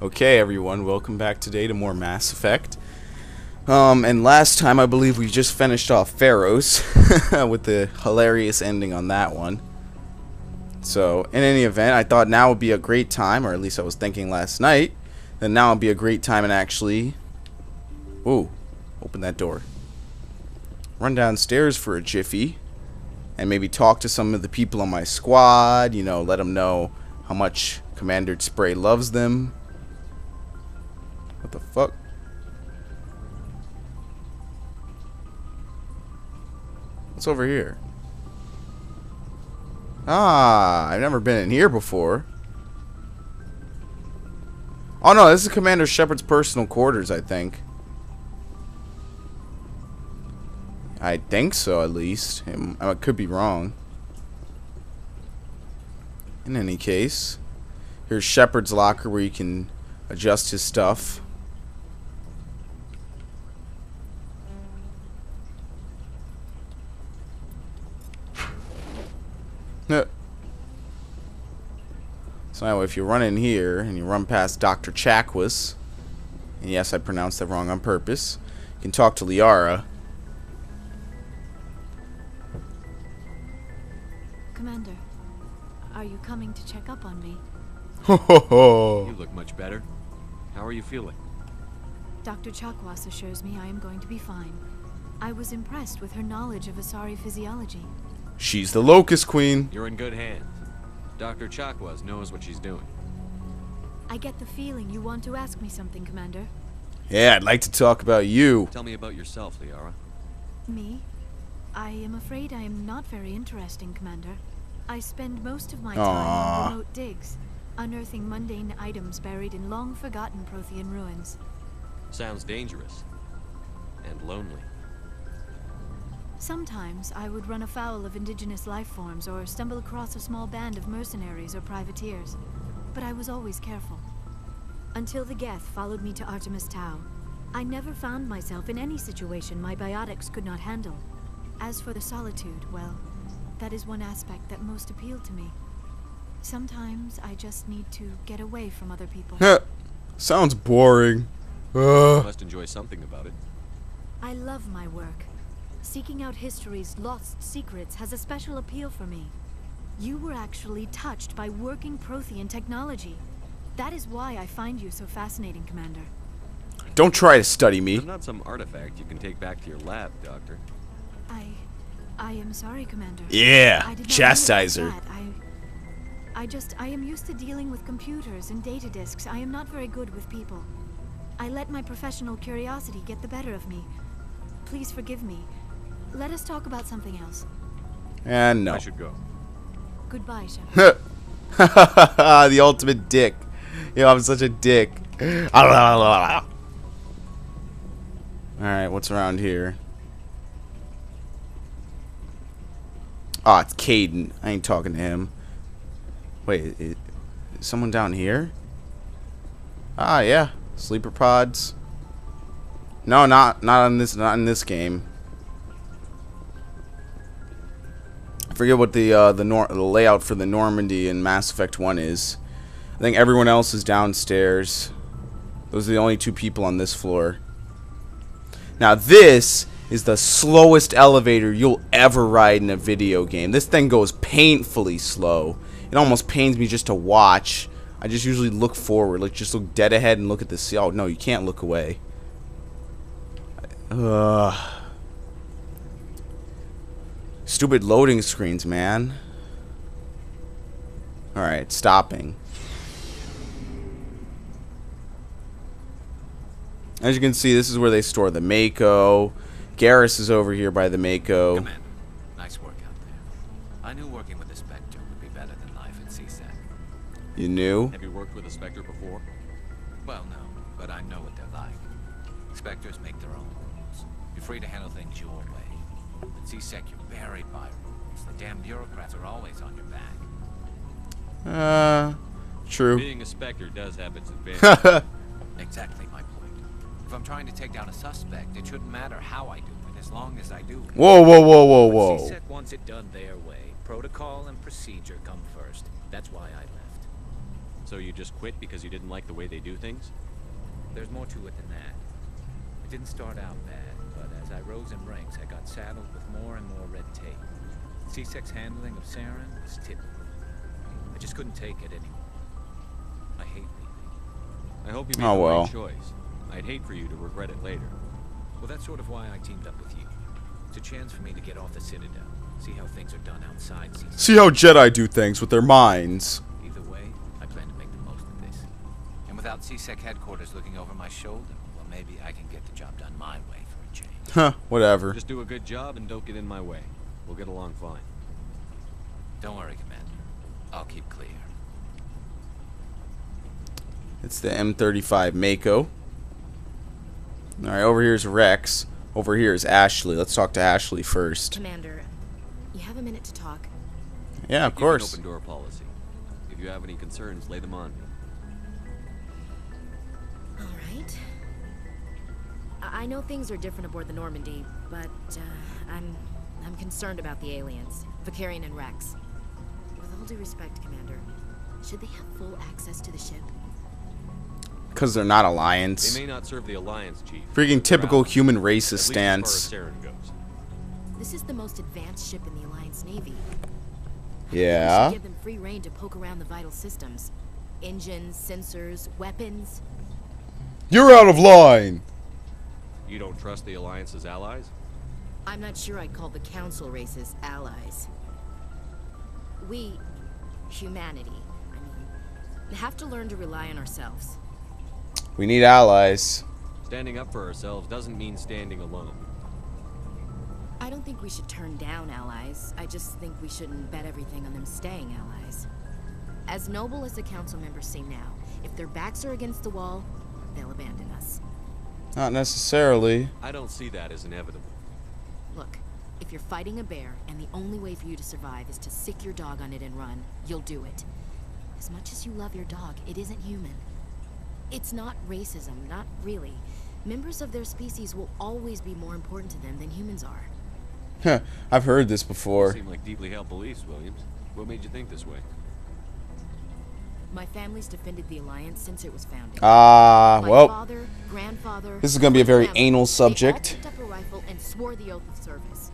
Okay, everyone, welcome back today to more Mass Effect. And last time I believe we just finished off Pharaohs with the hilarious ending on that one. So, in any event, I thought now would be a great time, or at least I was thinking last night, that now would be a great time and actually... Ooh, open that door. Run downstairs for a jiffy, and maybe talk to some of the people on my squad, you know, let them know how much Commander Spray loves them. What the fuck? What's over here? Ah, I've never been in here before. Oh no, this is Commander Shepard's personal quarters, I think. I think so, at least. I could be wrong. In any case, here's Shepard's locker where you can adjust his stuff. So anyway, if you run in here and you run past Dr. Chakwas, and yes, I pronounced that wrong on purpose, you can talk to Liara. Commander, are you coming to check up on me? Ho ho ho! You look much better. How are you feeling? Dr. Chakwas assures me I am going to be fine. I was impressed with her knowledge of Asari physiology. She's the Locust Queen. You're in good hands. Dr. Chakwas knows what she's doing. I get the feeling you want to ask me something, Commander. Yeah, I'd like to talk about you. Tell me about yourself, Liara. Me? I am afraid I am not very interesting, Commander. I spend most of my time on remote digs, unearthing mundane items buried in long-forgotten Prothean ruins. Sounds dangerous. And lonely. Sometimes I would run afoul of indigenous life forms or stumble across a small band of mercenaries or privateers, but I was always careful. Until the Geth followed me to Artemis Tau, I never found myself in any situation my biotics could not handle. As for the solitude, well, that is one aspect that most appealed to me. Sometimes I just need to get away from other people. Sounds boring. You must enjoy something about it. I love my work. Seeking out history's lost secrets has a special appeal for me. You were actually touched by working Prothean technology. That is why I find you so fascinating, Commander. Don't try to study me. I'm not some artifact you can take back to your lab, Doctor. I am sorry, Commander. Yeah, I did not chastise mean her. it like that. I am used to dealing with computers and data disks. I am not very good with people. I let my professional curiosity get the better of me. Please forgive me. Let us talk about something else. And no. I should go. Goodbye, Shepard. The ultimate dick. You know, I'm such a dick. Alright, what's around here? Ah, it's Caden. I ain't talking to him. Wait, is someone down here? Ah, yeah. Sleeper pods. No, not in this game. I forget what the layout for the Normandy in Mass Effect 1 is. I think everyone else is downstairs. Those are the only two people on this floor. Now this is the slowest elevator you'll ever ride in a video game. This thing goes painfully slow. It almost pains me just to watch. I just usually look forward, like just look dead ahead and look at the sea. Oh no, you can't look away. Stupid loading screens, man. Alright, stopping. As you can see, this is where they store the Mako. Garrus is over here by the Mako. Commander, nice work out there. I knew working with the Spectre would be better than life at CSEC. You knew? Have you worked with a Spectre before? Well, no, but I know what they're like. Spectres make their own rules. You're free to handle things your way. At CSEC, you're buried by rules. The damn bureaucrats are always on your back. True. Being a Spectre does have its advantages. Exactly my point. If I'm trying to take down a suspect, it shouldn't matter how I do it, as long as I do it. Whoa, whoa, whoa, whoa, whoa. CSEC wants it done their way. Protocol and procedure come first. That's why I left. So you just quit because you didn't like the way they do things? There's more to it than that. It didn't start out bad, but as I rose in ranks, I got saddled with more and more red tape. C-Sec's handling of Saren was typical. I just couldn't take it anymore. I hate leaving. I hope you made Oh, the well. right choice. I'd hate for you to regret it later. Well, that's sort of why I teamed up with you. It's a chance for me to get off the Citadel, see how things are done outside C-Sec. See how Jedi do things with their minds. Either way, I plan to make the most of this. And without C-Sec headquarters looking over my shoulder, well, maybe I can get the job done my way for a change. Huh, whatever. Just do a good job and don't get in my way. We'll get along fine. Don't worry, Commander. I'll keep clear. It's the M35 Mako. Alright, over here's Rex. Over here is Ashley. Let's talk to Ashley first. Commander, you have a minute to talk? Yeah, of Keep an course. open door policy. If you have any concerns, lay them on me. All right. I know things are different aboard the Normandy, but I'm concerned about the aliens, Vakarian and Rex. With all due respect, Commander, should they have full access to the ship? Because they're not Alliance. They may not serve the Alliance, Chief. Freaking typical They're human At racist least stance. as far as Saren goes. This is the most advanced ship in the Alliance Navy. Yeah. We should give them free reign to poke around the vital systems. Engines, sensors, weapons. You're out of line! You don't trust the Alliance's allies? I'm not sure I'd call the Council races allies. We, humanity, have to learn to rely on ourselves. We need allies. Standing up for ourselves doesn't mean standing alone. I don't think we should turn down allies. I just think we shouldn't bet everything on them staying allies. As noble as the council members say now, if their backs are against the wall, they'll abandon us. Not necessarily. I don't see that as inevitable. Look, if you're fighting a bear and the only way for you to survive is to sick your dog on it and run, you'll do it. As much as you love your dog, it isn't human. It's not racism, not really. Members of their species will always be more important to them than humans are. Huh, I've heard this You before. seem like deeply held beliefs, Williams. What made you think this way? My family's defended the Alliance since it was founded. Ah, My well, father, grandfather, this is gonna be a very family, anal they all subject. picked up a rifle and swore the oath of service.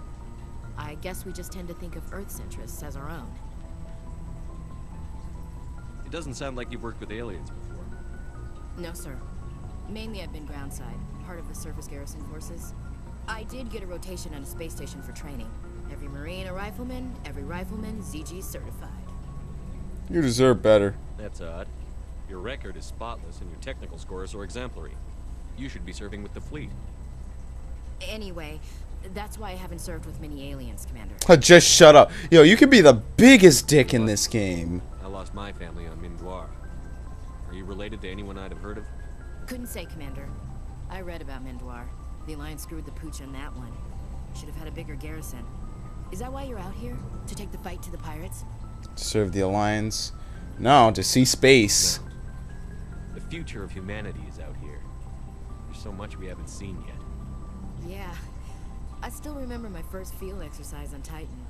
I guess we just tend to think of Earth's interests as our own. It doesn't sound like you've worked with aliens before. No, sir. Mainly I've been groundside, part of the surface garrison forces. I did get a rotation at a space station for training. Every Marine a rifleman, every rifleman ZG certified. You deserve better. That's odd. Your record is spotless and your technical scores are exemplary. You should be serving with the fleet. Anyway, that's why I haven't served with many aliens, Commander. Just shut up. Yo, you could be the biggest dick in this game. I lost my family on Mindoir. Are you related to anyone I'd have heard of? Couldn't say, Commander. I read about Mindoir. The Alliance screwed the pooch on that one. Should have had a bigger garrison. Is that why you're out here? To take the fight to the pirates? Serve the Alliance. No, to see space. No. The future of humanity is out here. There's so much we haven't seen yet. Yeah. I still remember my first field exercise on Titan.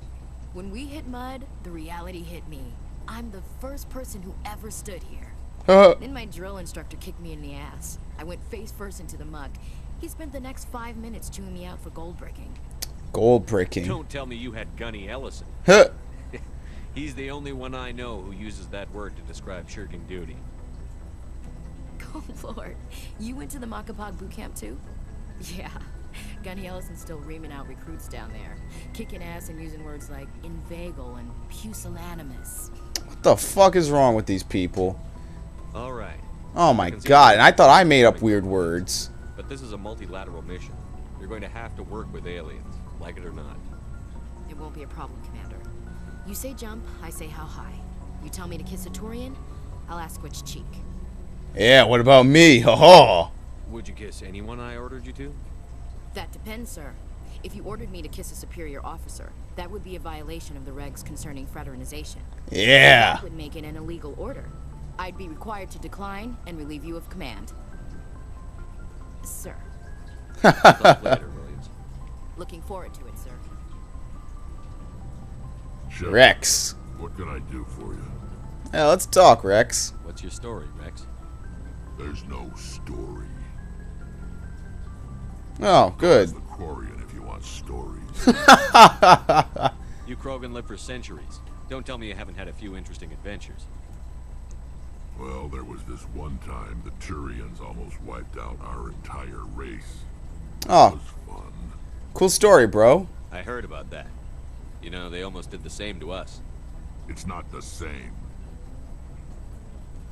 When we hit mud, the reality hit me. I'm the first person who ever stood here. Then my drill instructor kicked me in the ass. I went face first into the muck. He spent the next 5 minutes chewing me out for gold bricking. Gold breaking. Don't tell me you had Gunny Ellison. Huh. He's the only one I know who uses that word to describe shirking duty. Oh, Lord. You went to the Makapog boot camp, too? Yeah. Gunny Ellison's still reaming out recruits down there. Kicking ass and using words like inveigle and pusillanimous. What the fuck is wrong with these people? All right. Oh my god, and I thought I made up weird words. But this is a multilateral mission. You're going to have to work with aliens, like it or not. It won't be a problem, Commander. You say jump, I say how high. You tell me to kiss a Turian, I'll ask which cheek. Yeah, what about me? Ha-ha! Would you kiss anyone I ordered you to? That depends, sir. If you ordered me to kiss a superior officer, that would be a violation of the regs concerning fraternization. Yeah. That would make it an illegal order. I'd be required to decline and relieve you of command. Sir. Talk later, Williams. Looking forward to it, sir. Shep, Rex. what can I do for you? Yeah, let's talk, Rex. What's your story, Rex? There's no story. Oh, good. The Quarian if you want stories. You Krogan live for centuries. Don't tell me you haven't had a few interesting adventures. Well, there was this one time the Turians almost wiped out our entire race. It Oh, was fun. cool story, bro. I heard about that. You know, they almost did the same to us. It's not the same.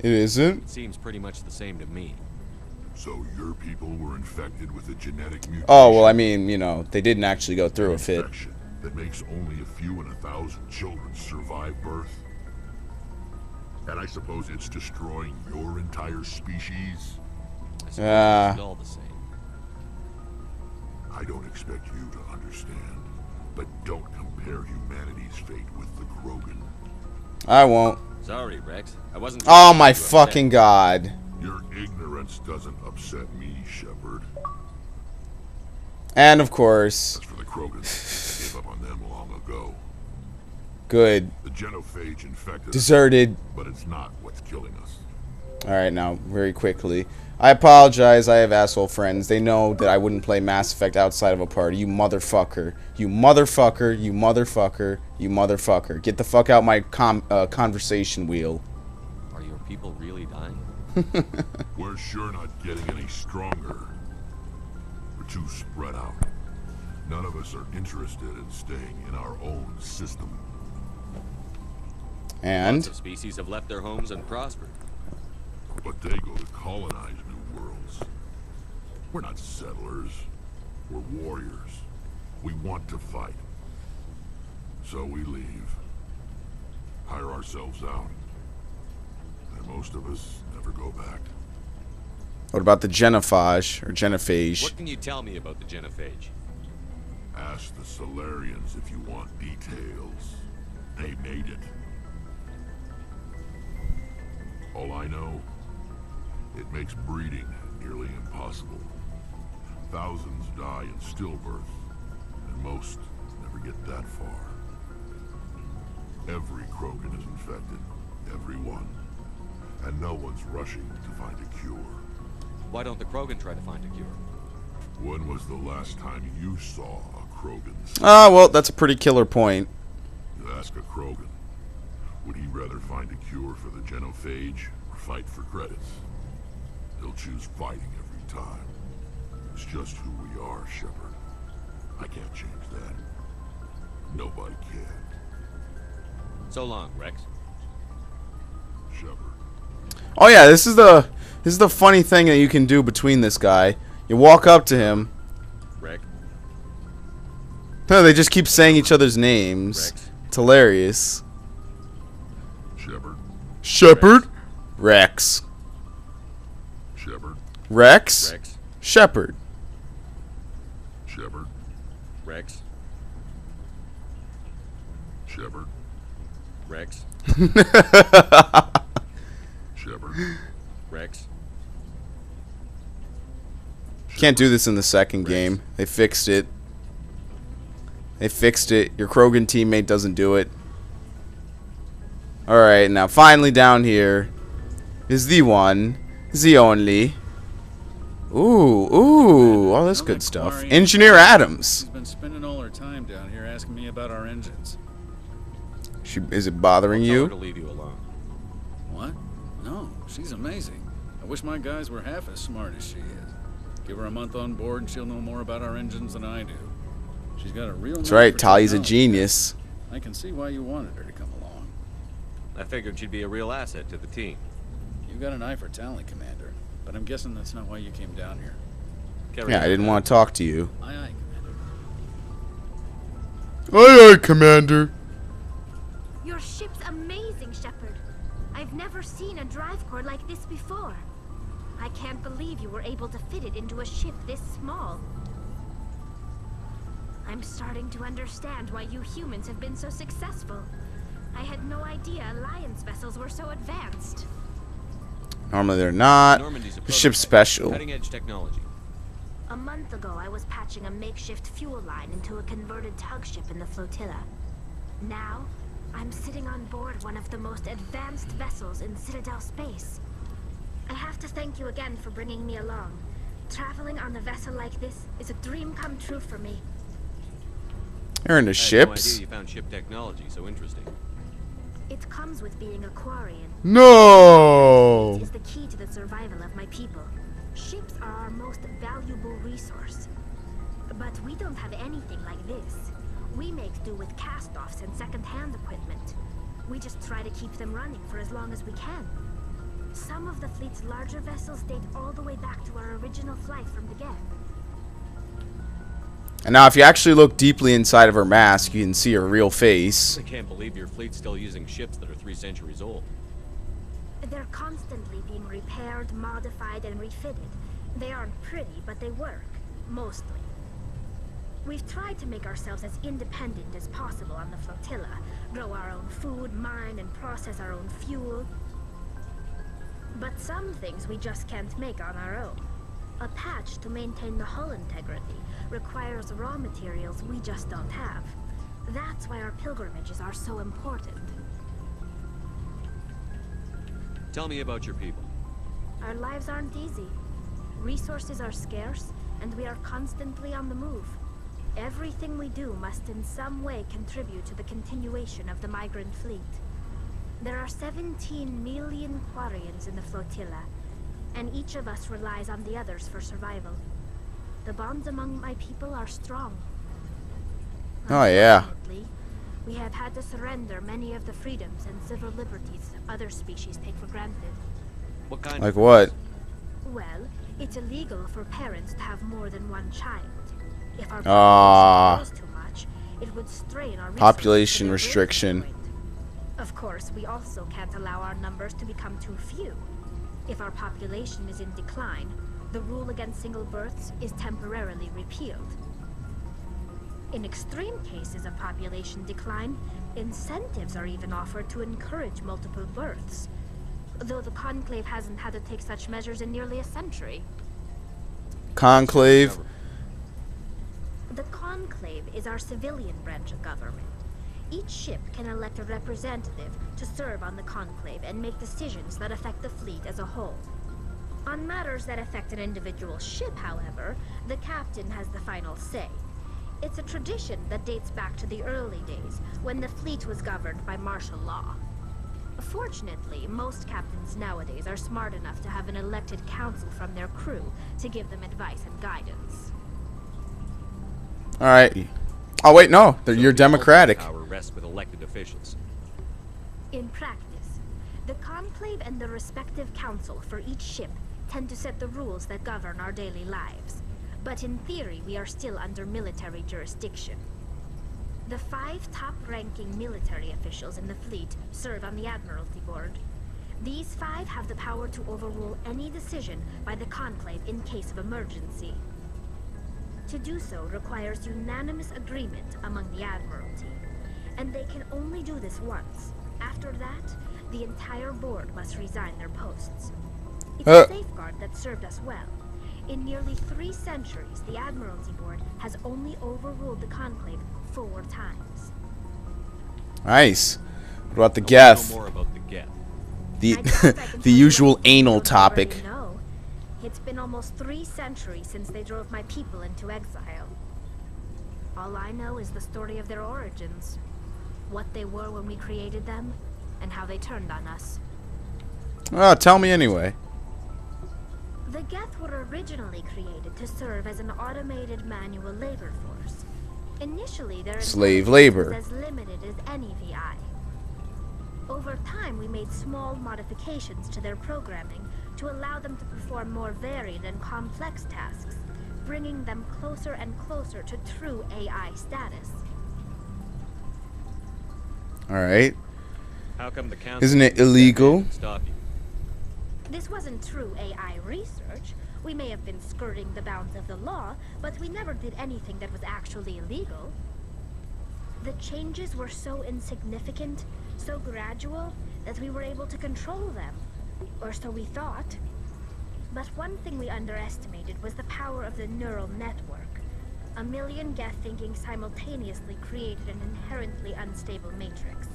It isn't. It seems pretty much the same to me. So your people were infected with a genetic mutation. Oh, well, I mean, you know, they didn't actually go through with it. Infection that makes only a few in 1,000 children survive birth. And I suppose it's destroying your entire species. I suppose it's all the same. I don't expect you to understand, but don't compare humanity's fate with the Krogan. I won't. Sorry, Rex. I wasn't. Oh my trying to get you upset. fucking god. Your ignorance doesn't upset me, Shepard. And of course, As for the Krogans, I gave up on them long ago. good. The genophage infected us, Deserted. but it's not what's killing us. Alright, now, very quickly. I apologize, I have asshole friends. They know that I wouldn't play Mass Effect outside of a party. You motherfucker. You motherfucker. You motherfucker. You motherfucker. Get the fuck out my conversation wheel. Are your people really dying? We're sure not getting any stronger. We're too spread out. None of us are interested in staying in our own system. And? Lots of species have left their homes and prospered. But they go to colonize new worlds. We're not settlers. We're warriors. We want to fight. So we leave. Hire ourselves out. And most of us never go back. What about the genophage, or genophage? What can you tell me about the genophage? Ask the Solarians if you want details. They made it. All I know, it makes breeding nearly impossible. Thousands die in stillbirth, and most never get that far. Every Krogan is infected. Every one. And no one's rushing to find a cure. Why don't the Krogan try to find a cure? When was the last time you saw a Krogan? Ah, well, that's a pretty killer point. You ask a Krogan, would he rather find a cure for the genophage or fight for credits? He'll choose fighting every time. It's just who we are, Shepard. I can't change that. Nobody can. So long, Rex. Shepard. Oh yeah, this is the funny thing that you can do between this guy. You walk up to him. Rex. No, they just keep saying each other's names. Rex. It's hilarious. Shepard. Shepard. Rex. Shepard. Rex. Rex. Shepard. Shepard. Rex. Shepard. Rex. Shepard. Rex. Can't do this in the second game. They fixed it. They fixed it. Your Krogan teammate doesn't do it. Alright, now finally down here is the one, the only. Ooh, all this good stuff. Engineer Adams. She's been spending all her time down here asking me about our engines. Is it bothering Tell her you? to leave you alone. What? No, she's amazing. I wish my guys were half as smart as she is. Give her a month on board and she'll know more about our engines than I do. She's got a real That's knack right, for Tali's a technology. genius. I can see why you wanted her to come along. I figured she'd be a real asset to the team. You got an eye for talent, Commander. But I'm guessing that's not why you came down here. Carry Yeah, on. I didn't want to talk to you. Aye, aye, Commander. Aye, aye, Commander. Your ship's amazing, Shepard. I've never seen a drive core like this before. I can't believe you were able to fit it into a ship this small. I'm starting to understand why you humans have been so successful. I had no idea Alliance vessels were so advanced. Normally they're not. Normandy's a The ship's prototype. special. Cutting-edge technology. A month ago, I was patching a makeshift fuel line into a converted tug ship in the flotilla. Now, I'm sitting on board one of the most advanced vessels in Citadel space. I have to thank you again for bringing me along. Traveling on a vessel like this is a dream come true for me. You're into I had no ships? idea you found ship technology so interesting. It comes with being a Quarian. No! Is the key to the survival of my people. Ships are our most valuable resource. But we don't have anything like this. We make do with cast-offs and second-hand equipment. We just try to keep them running for as long as we can. Some of the fleet's larger vessels date all the way back to our original flight from the Geth. And now if you actually look deeply inside of her mask, you can see her real face. I can't believe your fleet's still using ships that are 3 centuries old. They're constantly being repaired, modified, and refitted. They aren't pretty, but they work. Mostly. We've tried to make ourselves as independent as possible on the flotilla. Grow our own food, mine, and process our own fuel. But some things we just can't make on our own. A patch to maintain the hull integrity requires raw materials we just don't have. That's why our pilgrimages are so important. Tell me about your people. Our lives aren't easy. Resources are scarce, and we are constantly on the move. Everything we do must in some way contribute to the continuation of the migrant fleet. There are 17 million Quarians in the flotilla, and each of us relies on the others for survival. The bonds among my people are strong. Oh, yeah. Unfortunately, we have had to surrender many of the freedoms and civil liberties other species take for granted. What kind Like of what? Well, it's illegal for parents to have more than one child. If our Ah. population grows too much, it would strain our resources Population to their greatest restriction. point. Of course, we also can't allow our numbers to become too few. If our population is in decline, the rule against single births is temporarily repealed. In extreme cases of population decline, incentives are even offered to encourage multiple births, though the Conclave hasn't had to take such measures in nearly a century. Conclave? The Conclave is our civilian branch of government. Each ship can elect a representative to serve on the Conclave and make decisions that affect the fleet as a whole. On matters that affect an individual ship, however, the captain has the final say. It's a tradition that dates back to the early days, when the fleet was governed by martial law. Fortunately, most captains nowadays are smart enough to have an elected council from their crew to give them advice and guidance. Alright. Oh, wait, no. You're democratic. Power rests with elected officials. In practice, the Conclave and the respective council for each ship tend to set the rules that govern our daily lives. But in theory, we are still under military jurisdiction. The 5 top-ranking military officials in the fleet serve on the Admiralty Board. These 5 have the power to overrule any decision by the Conclave in case of emergency. To do so requires unanimous agreement among the Admiralty, and they can only do this once. After that, the entire board must resign their posts. It's a safeguard that served us well. In nearly 3 centuries, the Admiralty Board has only overruled the Conclave 4 times. Nice. What about the I wanna Geth? know more about the Geth. The I doubt I can the tell you usual anything you anal don't topic. already know. It's been almost 3 centuries since they drove my people into exile. All I know is the story of their origins, what they were when we created them, and how they turned on us. Oh, tell me anyway. The Geth were originally created to serve as an automated manual labor force. Initially, their Slave intelligence labor. was as limited as any VI. Over time, we made small modifications to their programming to allow them to perform more varied and complex tasks, bringing them closer and closer to true AI status. Alright. How come the council Isn't it didn't step in illegal? and stop you? This wasn't true AI research. We may have been skirting the bounds of the law, but we never did anything that was actually illegal. The changes were so insignificant, so gradual, that we were able to control them. Or so we thought. But one thing we underestimated was the power of the neural network. A million Geth thinking simultaneously created an inherently unstable matrix.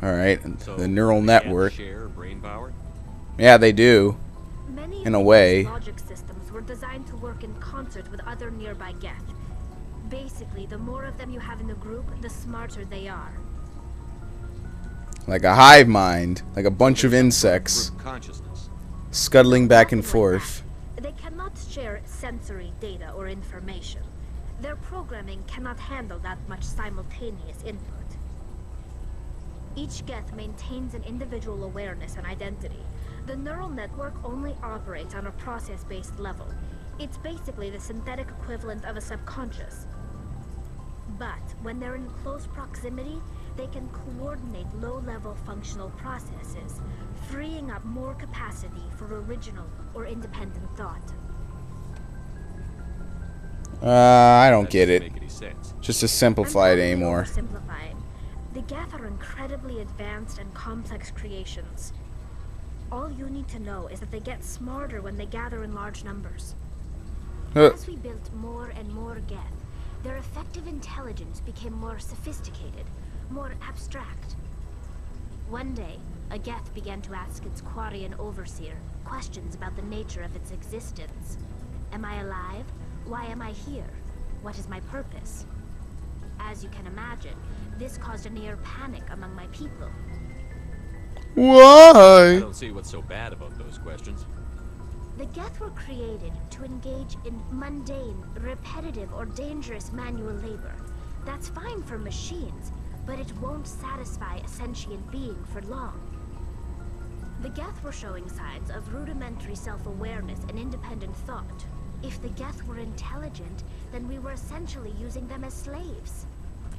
Alright, So the neural they network. share brain power? Yeah, they do. Many In a of the way. Geth's logic systems were designed to work in concert with other nearby Geth. Basically, the more of them you have in the group, the smarter they are. Like a hive mind. Like a bunch of insects. Group consciousness. Scuttling back and Nothing like forth. that. They cannot share sensory data or information. Their programming cannot handle that much simultaneous input. Each Geth maintains an individual awareness and identity. The neural network only operates on a process-based level. It's basically the synthetic equivalent of a subconscious. But when they're in close proximity, they can coordinate low-level functional processes, freeing up more capacity for original or independent thought. I don't That get doesn't it. make any sense. Just to simplify it I'm anymore. oversimplifying. The Geth are incredibly advanced and complex creations. All you need to know is that they get smarter when they gather in large numbers. As we built more and more Geth, their effective intelligence became more sophisticated, more abstract. One day, a Geth began to ask its Quarian overseer questions about the nature of its existence. Am I alive? Why am I here? What is my purpose? As you can imagine, this caused a near panic among my people. I Why? don't see what's so bad about those questions. The Geth were created to engage in mundane, repetitive, or dangerous manual labor. That's fine for machines, but it won't satisfy a sentient being for long. The Geth were showing signs of rudimentary self-awareness and independent thought. If the Geth were intelligent, then we were essentially using them as slaves.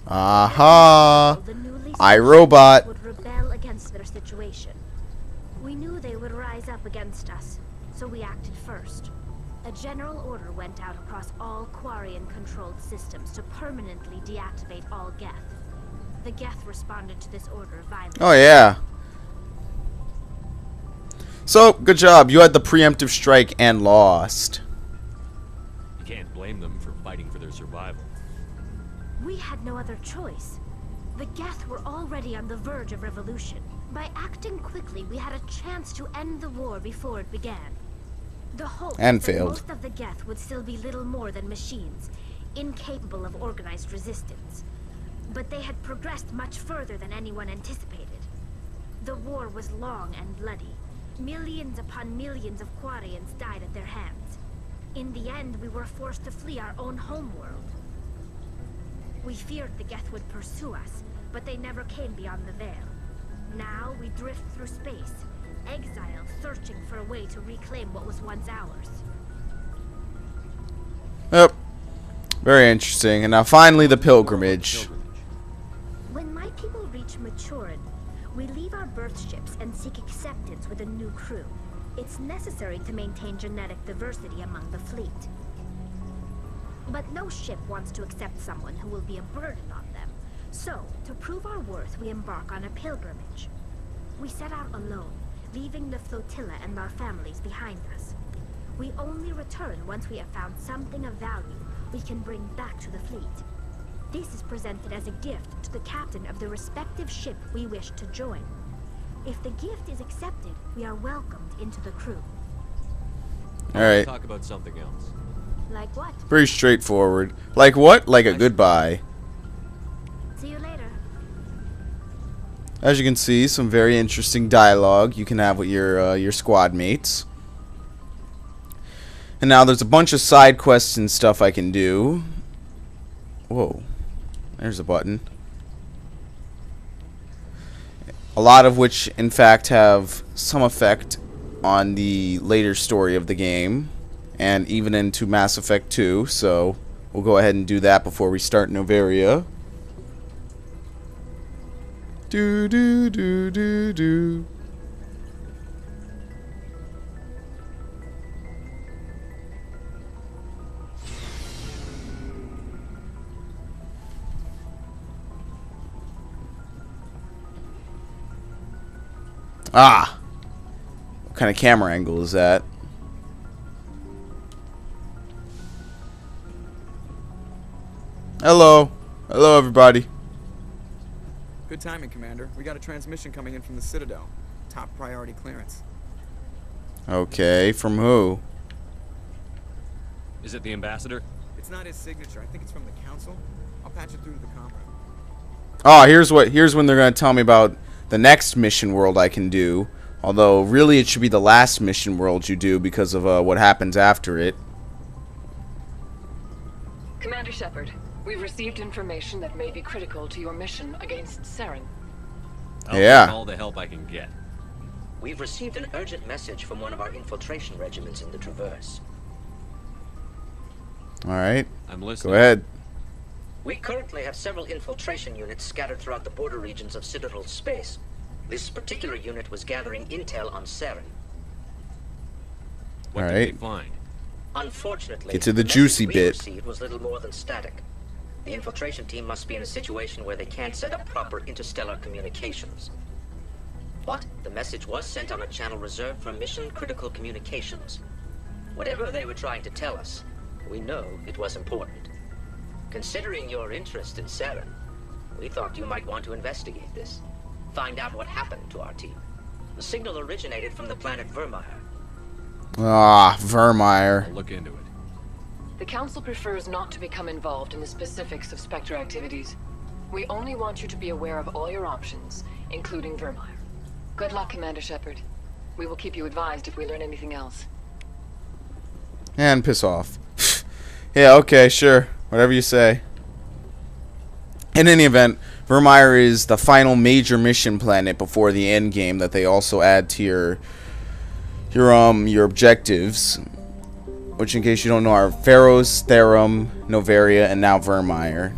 Aha! The newly iRobot. would rebel against their situation. We knew they would rise up against us, so we acted first. A general order went out across all Quarian-controlled systems to permanently deactivate all Geth. The Geth responded to this order violently. Oh yeah. So, good job. You had the preemptive strike and lost. You can't blame them for fighting for their survival. We had no other choice. The Geth were already on the verge of revolution. By acting quickly, we had a chance to end the war before it began. The hope And was that failed. most of the Geth would still be little more than machines, incapable of organized resistance. But they had progressed much further than anyone anticipated. The war was long and bloody. Millions upon millions of Quarians died at their hands. In the end, we were forced to flee our own homeworld. We feared the Geth would pursue us, but they never came beyond the Veil. Now we drift through space, exiled, searching for a way to reclaim what was once ours. Yep. Very interesting. And now finally the pilgrimage. When my people reach maturity, we leave our birth ships and seek acceptance with a new crew. It's necessary to maintain genetic diversity among the fleet. But no ship wants to accept someone who will be a burden on them. So, to prove our worth, we embark on a pilgrimage. We set out alone, leaving the flotilla and our families behind us. We only return once we have found something of value we can bring back to the fleet. This is presented as a gift to the captain of the respective ship we wish to join. If the gift is accepted, we are welcomed into the crew. Alright. Talk about something else. Like what? Pretty straightforward. Like what? Like a goodbye. See you later. As you can see, some very interesting dialogue you can have with your squad mates. And now there's a bunch of side quests and stuff I can do. Whoa. There's a button. A lot of which, in fact, have some effect on the later story of the game. And even into Mass Effect 2. So, we'll go ahead and do that before we start Noveria. Do do do do do. Ah! What kind of camera angle is that? Hello. Hello, everybody. Good timing, Commander. We got a transmission coming in from the Citadel. Top priority clearance. Okay, from who? Is it the ambassador? It's not his signature. I think it's from the Council. I'll patch it through to the comm room. Oh, here's when they're gonna tell me about the next mission world I can do. Although, really, it should be the last mission world you do because of what happens after it. Commander Shepard, we've received information that may be critical to your mission against Saren. I'll Yeah. take all the help I can get. We've received an urgent message from one of our infiltration regiments in the Traverse. Alright, I'm listening. go ahead. We currently have several infiltration units scattered throughout the border regions of Citadel space. This particular unit was gathering intel on Saren. What did Alright. they find? Unfortunately, Get to the message juicy we bit. received was little more than static. The infiltration team must be in a situation where they can't set up proper interstellar communications. But the message was sent on a channel reserved for mission-critical communications. Whatever they were trying to tell us, we know it was important. Considering your interest in Saren, we thought you might want to investigate this. Find out what happened to our team. The signal originated from the planet Vermeer. Ah, Vermeer. I'll look into it. The Council prefers not to become involved in the specifics of Spectre activities. We only want you to be aware of all your options, including Vermeer. Good luck, Commander Shepard. We will keep you advised if we learn anything else. And piss off. Yeah, okay, sure. Whatever you say. In any event, Vermeer is the final major mission planet before the end game that they also add to your objectives. Which, in case you don't know, are Pharos, Therum, Noveria, and now Vermeer.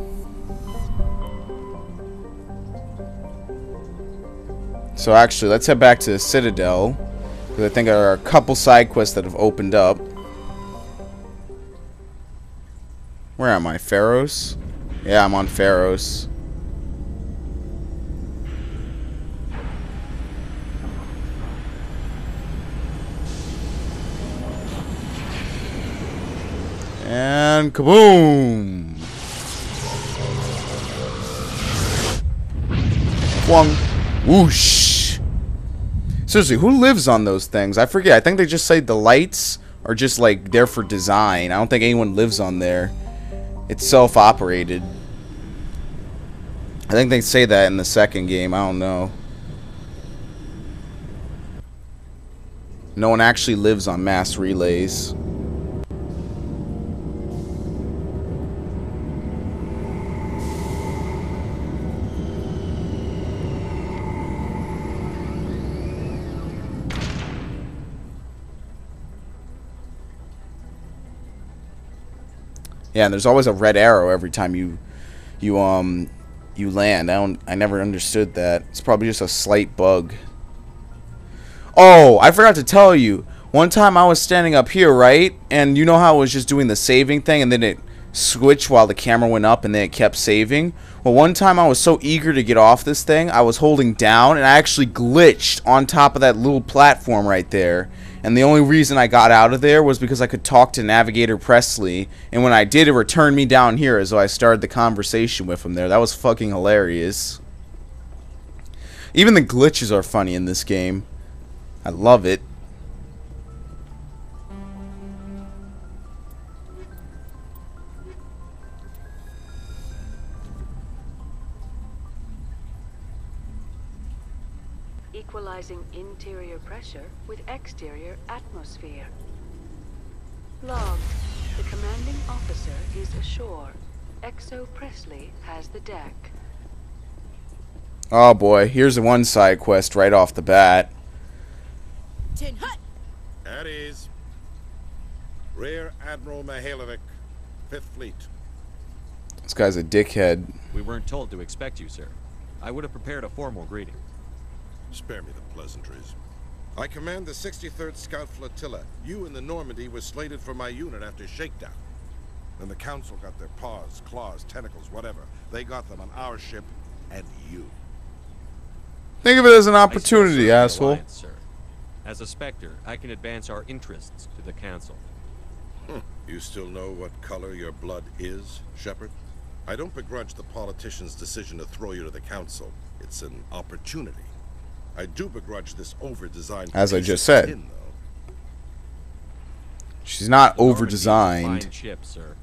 So actually, let's head back to the Citadel, because I think there are a couple side quests that have opened up. Where am I? Pharos? Yeah, I'm on Pharos. And kaboom! Whong. Whoosh! Seriously, who lives on those things? I forget. I think they just say the lights are just like there for design. I don't think anyone lives on there. It's self-operated. I think they say that in the second game. I don't know. No one actually lives on mass relays. Yeah, and there's always a red arrow every time you land. I never understood that. It's probably just a slight bug. Oh, I forgot to tell you. One time I was standing up here, right? And you know how it was just doing the saving thing and then it switched while the camera went up and then it kept saving? Well, one time I was so eager to get off this thing, I was holding down and I actually glitched on top of that little platform right there. And the only reason I got out of there was because I could talk to Navigator Presley. And when I did, it returned me down here as though I started the conversation with him there. That was fucking hilarious. Even the glitches are funny in this game. I love it. Equalizing interior pressure with exterior atmosphere. Logged. The commanding officer is ashore. Exo Presley has the deck. Oh boy, here's one side quest right off the bat. Tin Hut! At ease. Rear Admiral Mihailovic, 5th Fleet. This guy's a dickhead. We weren't told to expect you, sir. I would have prepared a formal greeting. Spare me the pleasantries. I command the 63rd Scout Flotilla. You and the Normandy were slated for my unit after shakedown. Then the Council got their paws, claws, tentacles, whatever. They got them on our ship and you. Think of it as an opportunity, asshole. Alliance, sir. As a Spectre, I can advance our interests to the Council. You still know what color your blood is, Shepard? I don't begrudge the politician's decision to throw you to the Council. It's It's an opportunity. I do begrudge this over-designed. As I piece just of said. tin, though. She's not The Normandy is a over-designed. fine ship, sir.